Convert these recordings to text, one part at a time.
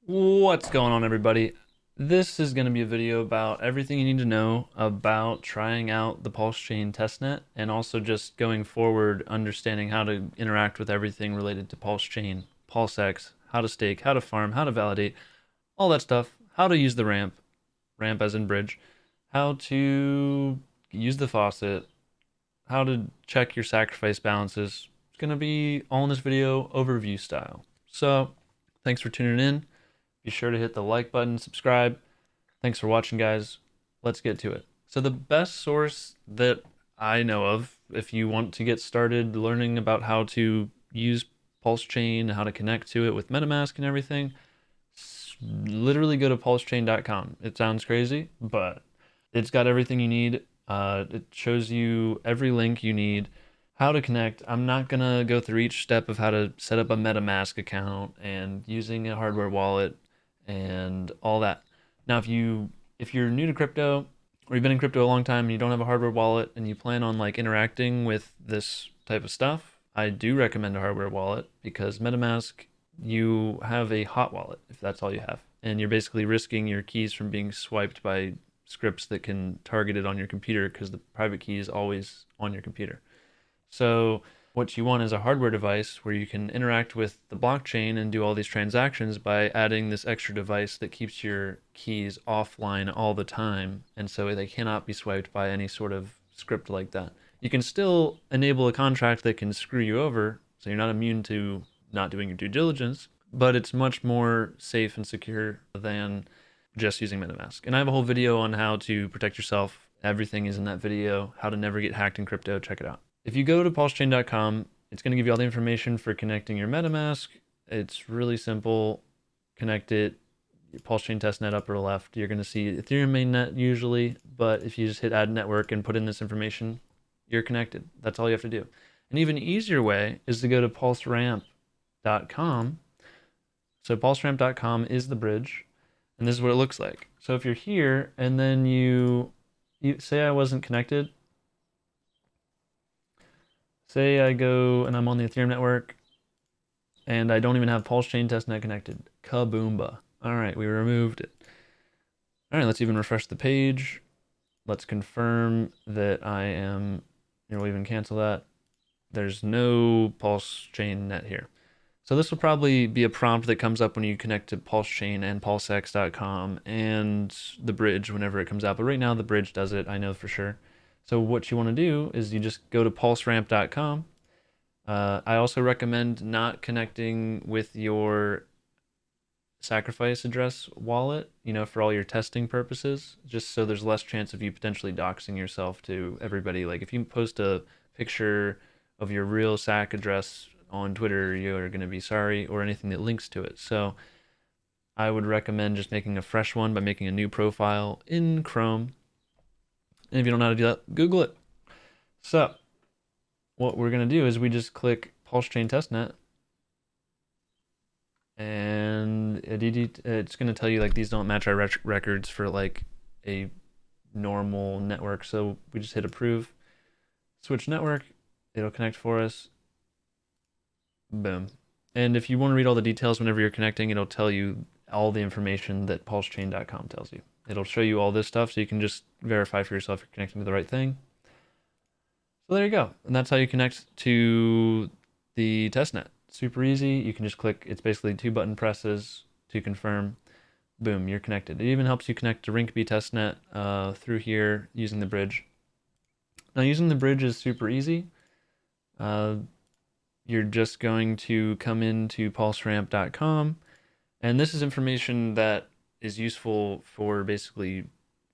What's going on, everybody? This is going to be a video about everything you need to know about trying out the Pulsechain testnet and also just going forward understanding how to interact with everything related to Pulsechain, Pulsex, how to stake, how to farm, how to validate, all that stuff, how to use the ramp as in bridge, how to use the faucet, how to check your sacrifice balances. It's going to be all in this video overview style. So, thanks for tuning in. Be sure to hit the like button, subscribe. Thanks for watching, guys. Let's get to it. So the best source that I know of, if you want to get started learning about how to use Pulsechain, how to connect to it with MetaMask and everything, literally go to pulsechain.com. It sounds crazy, but it's got everything you need. It shows you every link you need, how to connect. I'm not gonna go through each step of how to set up a MetaMask account and using a hardware wallet and all that. Now, if you're new to crypto or you've been in crypto a long time and you don't have a hardware wallet and you plan on like interacting with this type of stuff, I do recommend a hardware wallet because MetaMask, you have a hot wallet if that's all you have. And you're basically risking your keys from being swiped by scripts that can target it on your computer because the private key is always on your computer. So what you want is a hardware device where you can interact with the blockchain and do all these transactions by adding this extra device that keeps your keys offline all the time. And so they cannot be swiped by any sort of script like that. You can still enable a contract that can screw you over, so you're not immune to not doing your due diligence, but it's much more safe and secure than just using MetaMask. And I have a whole video on how to protect yourself. Everything is in that video, how to never get hacked in crypto. Check it out. If you go to pulsechain.com, it's going to give you all the information for connecting your MetaMask. It's really simple. Connect it, your Pulsechain testnet upper left. You're going to see Ethereum mainnet usually, but if you just hit add network and put in this information, you're connected. That's all you have to do. An even easier way is to go to pulseramp.com. So pulseramp.com is the bridge, and this is what it looks like. So if you're here and then you say I wasn't connected, say I go and I'm on the Ethereum network and I don't even have Pulsechain testnet connected. Kaboomba. All right, we removed it. All right, let's even refresh the page. Let's confirm that I am, we'll even cancel that. There's no Pulsechain net here. So this will probably be a prompt that comes up when you connect to Pulsechain and pulsex.com and the bridge whenever it comes out. But right now the bridge does it, I know for sure. So what you want to do is you just go to pulseramp.com. I also recommend not connecting with your sacrifice address wallet, for all your testing purposes, just so there's less chance of you potentially doxing yourself to everybody. Like if you post a picture of your real SAC address on Twitter, you're going to be sorry, or anything that links to it. So I would recommend just making a fresh one by making a new profile in Chrome. And if you don't know how to do that, Google it. So what we're going to do is we just click Pulsechain testnet, and it's going to tell you like these don't match our records for like a normal network. So we just hit approve, switch network, it'll connect for us. Boom. And if you want to read all the details whenever you're connecting, it'll tell you all the information that pulsechain.com tells you. It'll show you all this stuff so you can just verify for yourself you're connecting to the right thing. So there you go. And that's how you connect to the testnet. Super easy. You can just click, it's basically 2 button presses to confirm. Boom, you're connected. It even helps you connect to Rinkeby testnet through here using the bridge. Now using the bridge is super easy. You're just going to come into pulseramp.com, and this is information that is useful for basically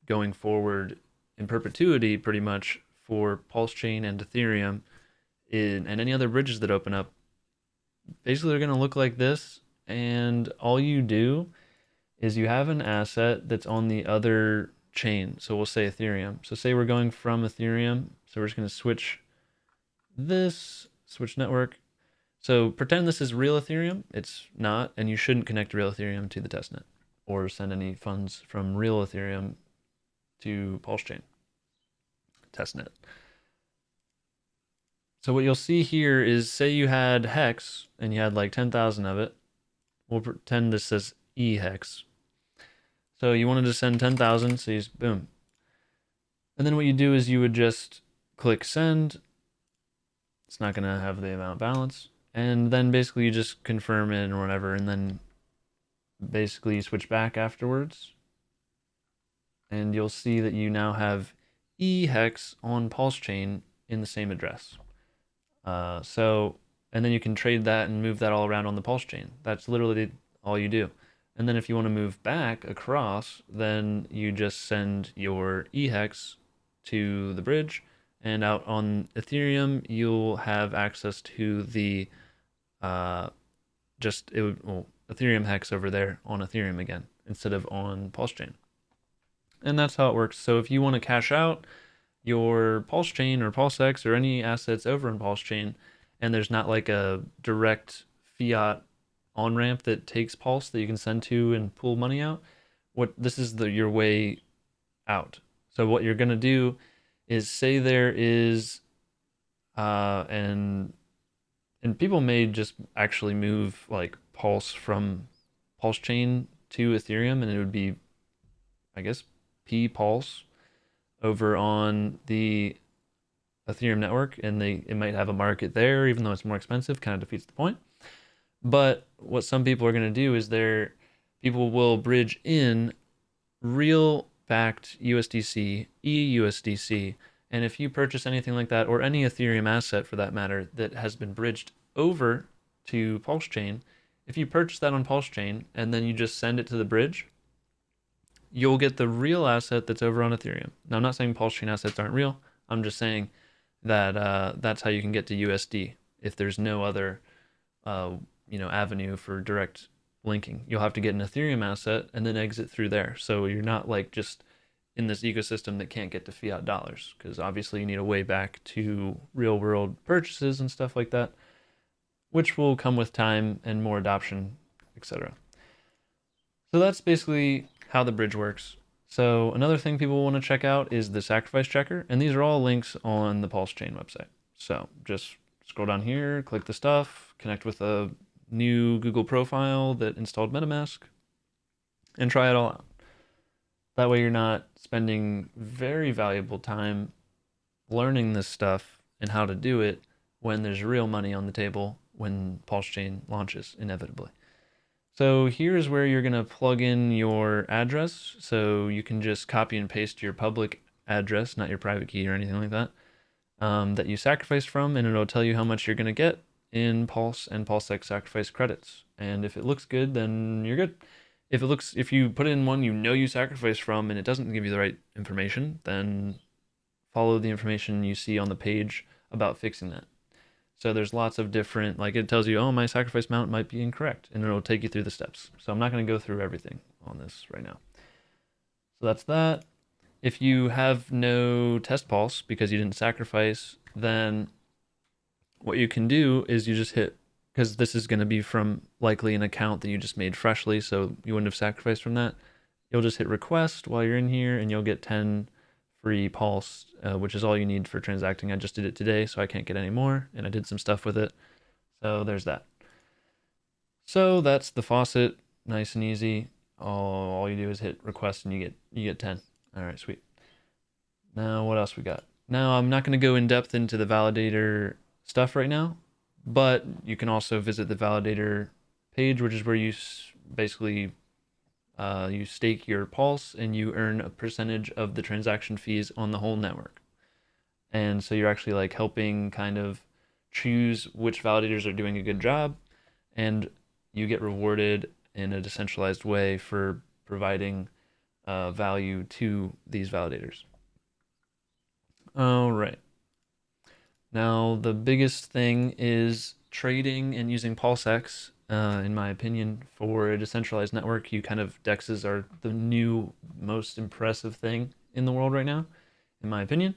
going forward in perpetuity pretty much for Pulsechain and Ethereum and any other bridges that open up. Basically they're going to look like this, and all you do is you have an asset that's on the other chain. So we'll say Ethereum. So say we're going from Ethereum, so we're just going to switch network. So pretend this is real Ethereum. It's not, and you shouldn't connect real Ethereum to the testnet or send any funds from real Ethereum to Pulsechain testnet. So what you'll see here is, say you had Hex and you had like 10,000 of it. We'll pretend this says E hex. So you wanted to send 10,000, so you just boom. And then what you do is you would just click send. It's not gonna have the amount balance. And then basically you just confirm it or whatever, and then basically you switch back afterwards. And you'll see that you now have E hex on Pulsechain in the same address. And then you can trade that and move that all around on the Pulsechain. That's literally all you do. And then if you want to move back across, then you just send your E hex to the bridge, and out on Ethereum, you'll have access to the Ethereum hex over there on Ethereum again instead of on Pulsechain. And that's how it works. So if you want to cash out your Pulsechain or Pulsex or any assets over in Pulsechain, and there's not like a direct fiat on ramp that takes Pulse that you can send to and pull money out, this is your way out. So what you're gonna do is say there is and people may just actually move like Pulse from Pulsechain to Ethereum, and it would be, I guess, P Pulse over on the Ethereum network, and it might have a market there, even though it's more expensive, kind of defeats the point. But what some people are going to do is people will bridge in real backed USDC, EUSDC, and if you purchase anything like that, or any Ethereum asset for that matter, that has been bridged over to Pulsechain, if you purchase that on Pulsechain and then you just send it to the bridge, you'll get the real asset that's over on Ethereum. Now, I'm not saying Pulsechain assets aren't real. I'm just saying that that's how you can get to USD if there's no other avenue for direct linking. You'll have to get an Ethereum asset and then exit through there. So you're not like just in this ecosystem that can't get to fiat dollars, because obviously you need a way back to real world purchases and stuff like that, which will come with time and more adoption, etc. So that's basically how the bridge works. So another thing people want to check out is the sacrifice checker, and these are all links on the Pulsechain website. So just scroll down here, click the stuff, connect with a new Google profile that installed MetaMask, and try it all out. That way you're not spending very valuable time learning this stuff and how to do it when there's real money on the table when Pulsechain launches inevitably. So here's where you're going to plug in your address. So you can just copy and paste your public address, not your private key or anything like that, that you sacrificed from, and it'll tell you how much you're going to get in Pulse and Pulsex sacrifice credits. And if it looks good, then you're good. If you put in one you sacrificed from and it doesn't give you the right information, then follow the information you see on the page about fixing that. So there's lots of different, like it tells you, oh, my sacrifice amount might be incorrect, and it'll take you through the steps. So I'm not going to go through everything on this right now. So that's that. If you have no test pulse because you didn't sacrifice, then what you can do is you just hit, because this is going to be from likely an account that you just made freshly, so you wouldn't have sacrificed from that. You'll just hit request while you're in here, and you'll get 10 free pulse, which is all you need for transacting. I just did it today, so I can't get any more, and I did some stuff with it. So there's that. So that's the faucet, nice and easy. All you do is hit request, and you get 10. All right, sweet. Now what else we got? Now I'm not going to go in depth into the validator stuff right now, but you can also visit the validator page, which is where you basically you stake your pulse and you earn a percentage of the transaction fees on the whole network. And so you're actually like helping kind of choose which validators are doing a good job, and you get rewarded in a decentralized way for providing value to these validators. All right. Now, the biggest thing is trading and using Pulsex, in my opinion, for a decentralized network. DEXs are the new most impressive thing in the world right now, in my opinion,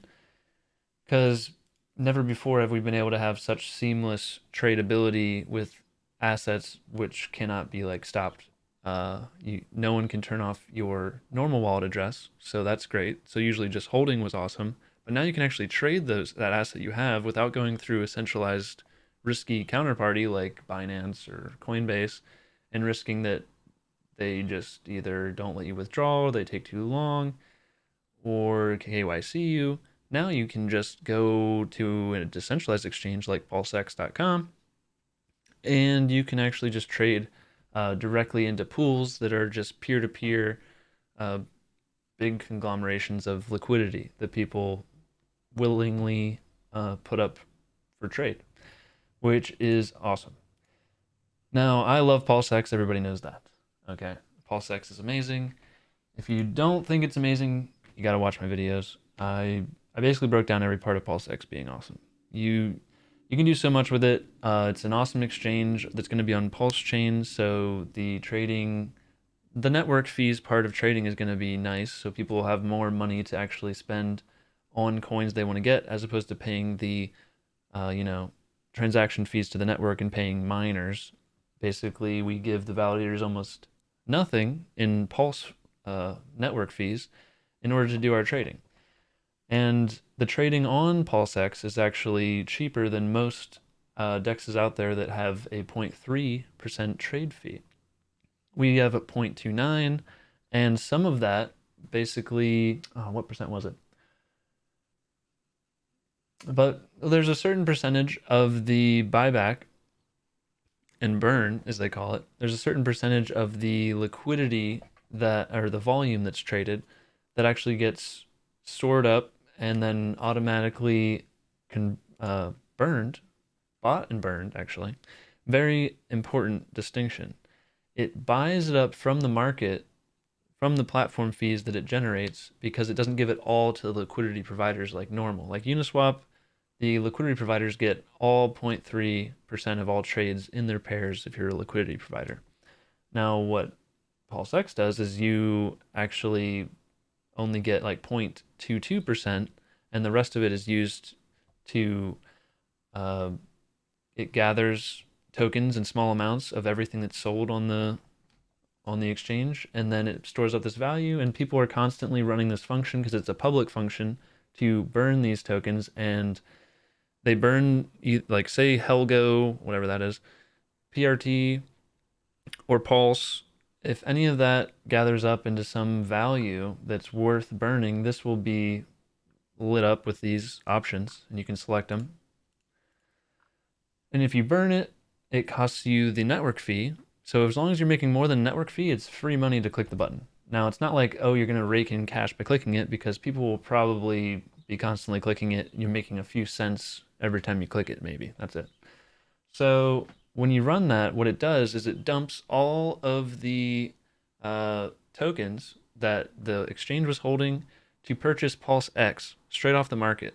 because never before have we been able to have such seamless tradability with assets which cannot be like stopped. No one can turn off your normal wallet address, so that's great. So usually just holding was awesome. But now you can actually trade that asset you have without going through a centralized, risky counterparty like Binance or Coinbase, and risking that they just either don't let you withdraw, or they take too long, or KYC you. Now you can just go to a decentralized exchange like Pulsex.com, and you can actually just trade directly into pools that are just peer-to-peer uh, big conglomerations of liquidity that people willingly put up for trade, which is awesome. Now, I love Pulsex. Everybody knows that. Okay, Pulsex is amazing. If you don't think it's amazing, you got to watch my videos. I basically broke down every part of Pulsex being awesome. You can do so much with it. It's an awesome exchange that's going to be on Pulsechain, so the network fees part of trading is going to be nice, so people will have more money to actually spend on coins they want to get, as opposed to paying the, transaction fees to the network and paying miners. Basically, we give the validators almost nothing in Pulse network fees in order to do our trading. And the trading on Pulsex is actually cheaper than most dexes out there that have a 0.3% trade fee. We have a 0.29, and some of that basically, what percent was it? But there's a certain percentage of the buyback and burn, as they call it. There's a certain percentage of the liquidity or the volume that's traded that actually gets stored up and then automatically burned, bought and burned actually. Very important distinction. It buys it up from the market, from the platform fees that it generates, because it doesn't give it all to the liquidity providers like normal. Like Uniswap, the liquidity providers get all 0.3% of all trades in their pairs if you're a liquidity provider. Now, what Pulsex does is you actually only get like 0.22%, and the rest of it is used to, it gathers tokens in small amounts of everything that's sold on the exchange, and then it stores up this value, and people are constantly running this function because it's a public function to burn these tokens, and they burn, like, say Helgo, whatever that is, PRT, or Pulse. If any of that gathers up into some value that's worth burning, this will be lit up with these options, and you can select them. And if you burn it, it costs you the network fee. So as long as you're making more than network fee, it's free money to click the button. Now, it's not like, oh, you're going to rake in cash by clicking it, because people will probably be constantly clicking it. You're making a few cents every time you click it, maybe. That's it. So when you run that, what it does is it dumps all of the tokens that the exchange was holding to purchase Pulsex straight off the market,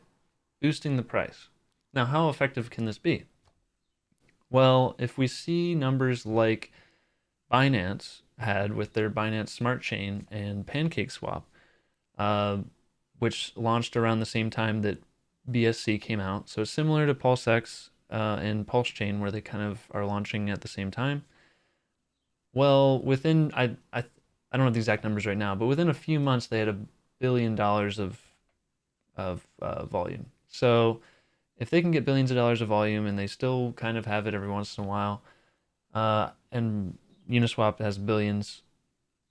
boosting the price. Now, how effective can this be? Well, if we see numbers like Binance had with their Binance Smart Chain and PancakeSwap, which launched around the same time that BSC came out, so similar to Pulsex and Pulsechain, where they kind of are launching at the same time. Well, within I don't have the exact numbers right now, but within a few months they had $1 billion of volume. So if they can get billions of dollars of volume, and they still kind of have it every once in a while, and Uniswap has billions,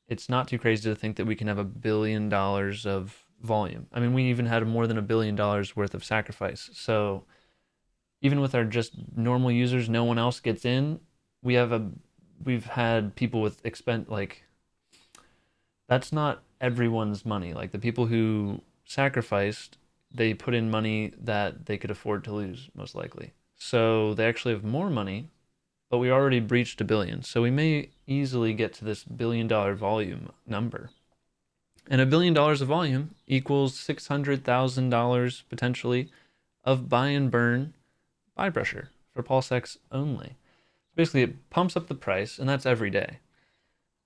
it's not too crazy to think that we can have $1 billion of volume. I mean, we even had more than $1 billion worth of sacrifice. So even with our just normal users, no one else gets in. We've had people with that's not everyone's money. Like, the people who sacrificed, they put in money that they could afford to lose, most likely. So they actually have more money, but we already breached $1 billion. So we may easily get to this $1 billion volume number. And $1 billion of volume equals $600,000 potentially of buy and burn buy pressure for Pulsex only. Basically, it pumps up the price, and that's every day.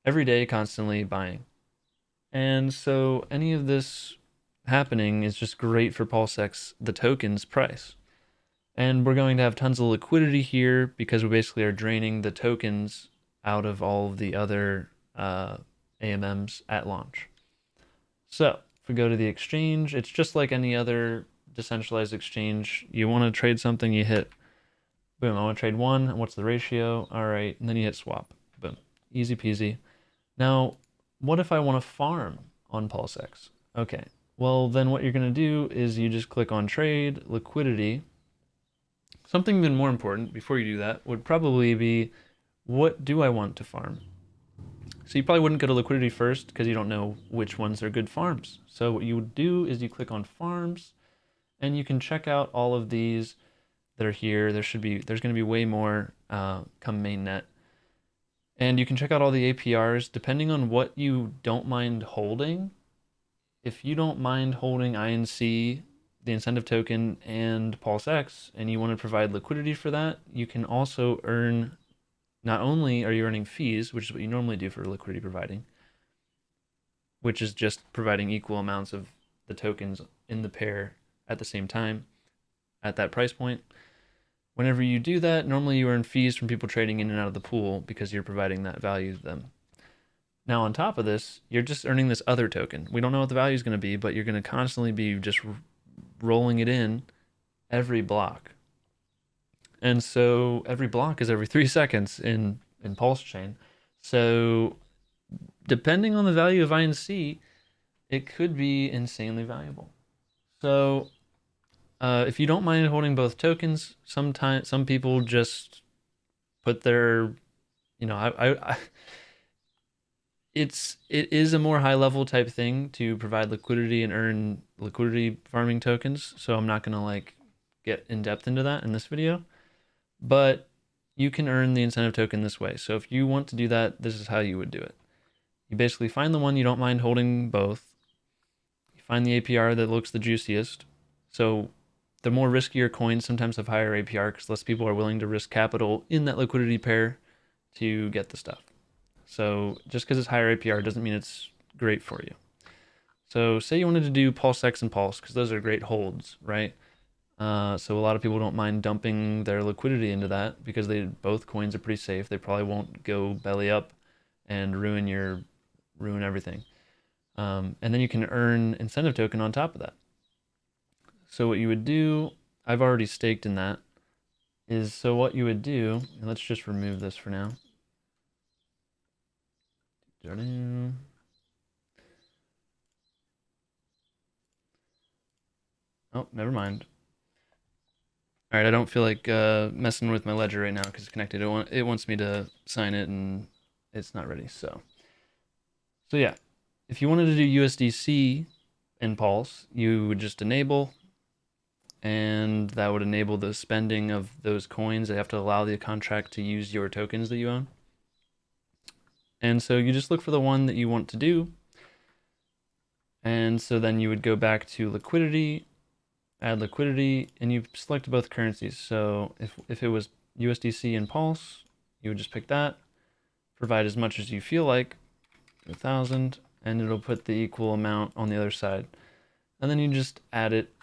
Every day, constantly buying. And so any of this happening is just great for Pulsex, the token's price. And we're going to have tons of liquidity here, because we basically are draining the tokens out of all of the other AMMs at launch. So if we go to the exchange, it's just like any other decentralized exchange. You want to trade something, you hit, boom, I want to trade one. What's the ratio? All right. And then you hit swap. Boom. Easy peasy. Now, what if I want to farm on Pulsex? Okay, well then what you're going to do is you just click on trade, liquidity. Something even more important before you do that would probably be, what do I want to farm? So you probably wouldn't go to liquidity first because you don't know which ones are good farms. So what you would do is you click on farms and you can check out all of these that are here. There's going to be way more come mainnet. And you can check out all the APRs depending on what you don't mind holding. If you don't mind holding INC, the incentive token, and Pulsex, and you want to provide liquidity for that, you can also earn, not only are you earning fees, which is what you normally do for liquidity providing, which is just providing equal amounts of the tokens in the pair at the same time at that price point. Whenever you do that, normally you earn fees from people trading in and out of the pool because you're providing that value to them. Now, on top of this, you're just earning this other token. We don't know what the value is going to be, but you're going to constantly be just rolling it in every block. And so every block is every 3 seconds in Pulsechain. So depending on the value of INC, it could be insanely valuable. So if you don't mind holding both tokens, some people just put their, it is a more high level type thing to provide liquidity and earn liquidity farming tokens. So I'm not gonna get in depth into that in this video, but you can earn the incentive token this way. So if you want to do that, this is how you would do it. You basically find the one you don't mind holding both. You find the APR that looks the juiciest. So the more riskier coins sometimes have higher APR because less people are willing to risk capital in that liquidity pair to get the stuff. So just because it's higher APR doesn't mean it's great for you. So say you wanted to do Pulsex and Pulse because those are great holds, right? So a lot of people don't mind dumping their liquidity into that because both coins are pretty safe. They probably won't go belly up and ruin everything. And then you can earn incentive token on top of that. So what you would do, I've already staked in that, is so what you would do, and let's just remove this for now. Oh, never mind. All right, I don't feel like messing with my ledger right now because it's connected. It wants me to sign it and it's not ready. So yeah, if you wanted to do USDC in Pulse, you would just enable, and that would enable the spending of those coins. They have to allow the contract to use your tokens that you own. And so you just look for the one that you want to do. And so then you would go back to liquidity, add liquidity, and you select both currencies. So if it was USDC and Pulse, you would just pick that, provide as much as you feel like, 1,000, and it'll put the equal amount on the other side. And then you just add it,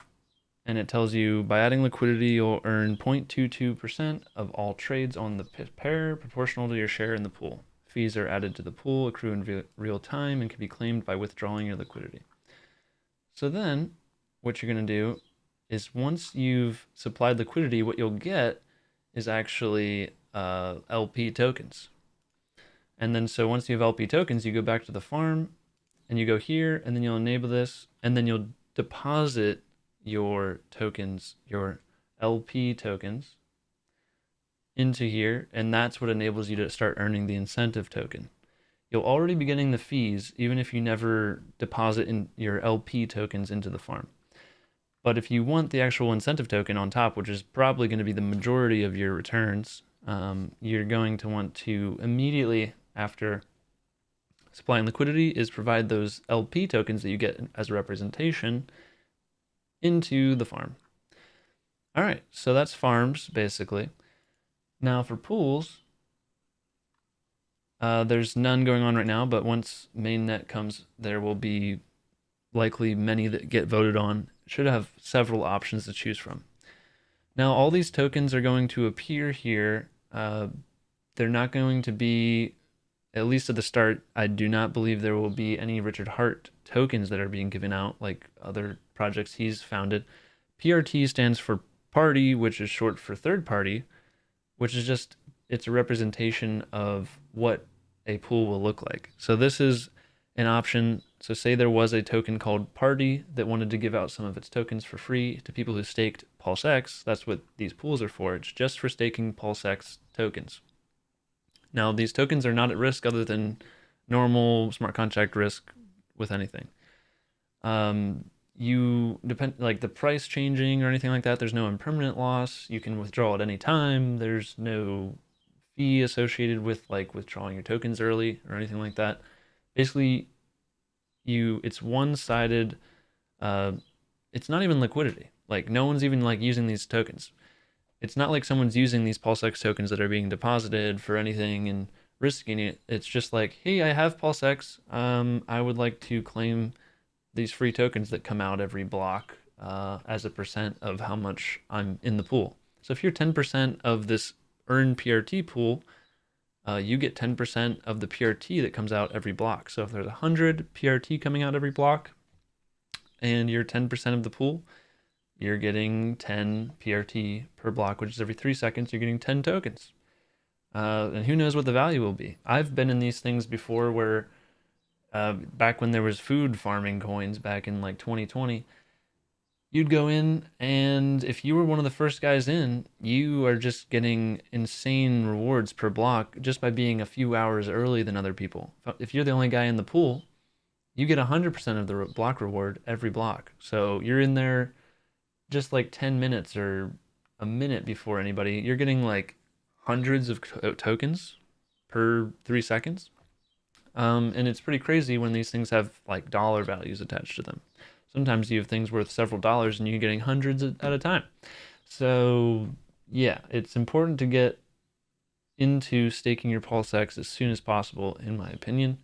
and it tells you by adding liquidity, you'll earn 0.22% of all trades on the pair proportional to your share in the pool. Fees are added to the pool, accrue in real time, and can be claimed by withdrawing your liquidity. So then what you're going to do is once you've supplied liquidity, what you'll get is actually LP tokens. And then so once you have LP tokens, you go back to the farm and you go here, and then you'll enable this, and then you'll deposit your tokens, your LP tokens, into here, and that's what enables you to start earning the incentive token. You'll already be getting the fees even if you never deposit in your LP tokens into the farm. But if you want the actual incentive token on top, which is probably going to be the majority of your returns, you're going to want to immediately after supplying liquidity is provide those LP tokens that you get as a representation into the farm. All right, so that's farms basically. Now for pools, there's none going on right now, but once mainnet comes, there will be likely many that get voted on. Should have several options to choose from. Now all these tokens are going to appear here. They're not going to be, at least at the start, I do not believe there will be any Richard Hart tokens that are being given out like other projects he's founded. PRT stands for party, which is short for third party, which is just, it's a representation of what a pool will look like. So this is an option. So say there was a token called Party that wanted to give out some of its tokens for free to people who staked Pulsex. That's what these pools are for. It's just for staking Pulsex tokens. Now, these tokens are not at risk other than normal smart contract risk with anything. You depend, like the price changing or anything like that, there's no impermanent loss. You can withdraw at any time. There's no fee associated with like withdrawing your tokens early or anything like that. Basically, it's one-sided. It's not even liquidity. Like no one's even like using these tokens. It's not like someone's using these Pulsex tokens that are being deposited for anything and risking it. It's just like, hey, I have Pulsex. I would like to claim these free tokens that come out every block as a percent of how much I'm in the pool. So if you're 10% of this earned PRT pool, you get 10% of the PRT that comes out every block. So if there's 100 PRT coming out every block and you're 10% of the pool, you're getting 10 PRT per block, which is every 3 seconds, you're getting 10 tokens. And who knows what the value will be. I've been in these things before where back when there was food farming coins back in like 2020, you'd go in and if you were one of the first guys in, you are just getting insane rewards per block just by being a few hours early than other people. If you're the only guy in the pool, you get 100% of the block reward every block. So you're in there just like 10 minutes or a minute before anybody. You're getting like hundreds of tokens per 3 seconds. And it's pretty crazy when these things have like dollar values attached to them. Sometimes you have things worth several dollars and you're getting hundreds at a time. So yeah, it's important to get into staking your Pulsex as soon as possible, in my opinion,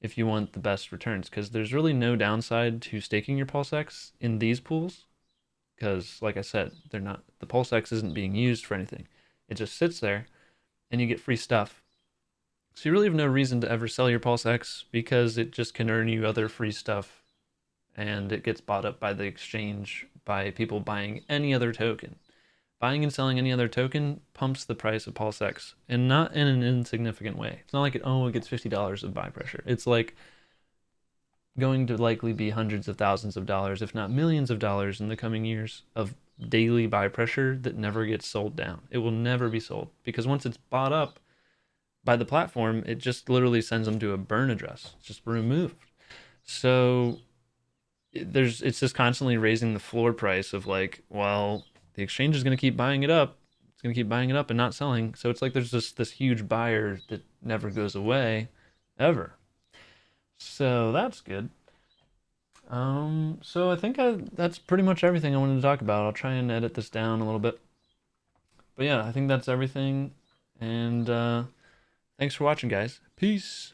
if you want the best returns, because there's really no downside to staking your Pulsex in these pools. Because like I said, the Pulsex isn't being used for anything. It just sits there and you get free stuff. So you really have no reason to ever sell your Pulsex because it just can earn you other free stuff and it gets bought up by the exchange by people buying any other token. Buying and selling any other token pumps the price of Pulsex, and not in an insignificant way. It's not like it gets $50 of buy pressure. It's like going to likely be hundreds of thousands of dollars, if not millions of dollars in the coming years of daily buy pressure that never gets sold down. It will never be sold because once it's bought up by the platform, it just literally sends them to a burn address. It's just removed. So it's just constantly raising the floor price of like, well, the exchange is going to keep buying it up. It's going to keep buying it up and not selling. So it's like there's just this huge buyer that never goes away ever. So that's good. So I think that's pretty much everything I wanted to talk about. I'll try and edit this down a little bit. But yeah, I think that's everything. And thanks for watching, guys. Peace.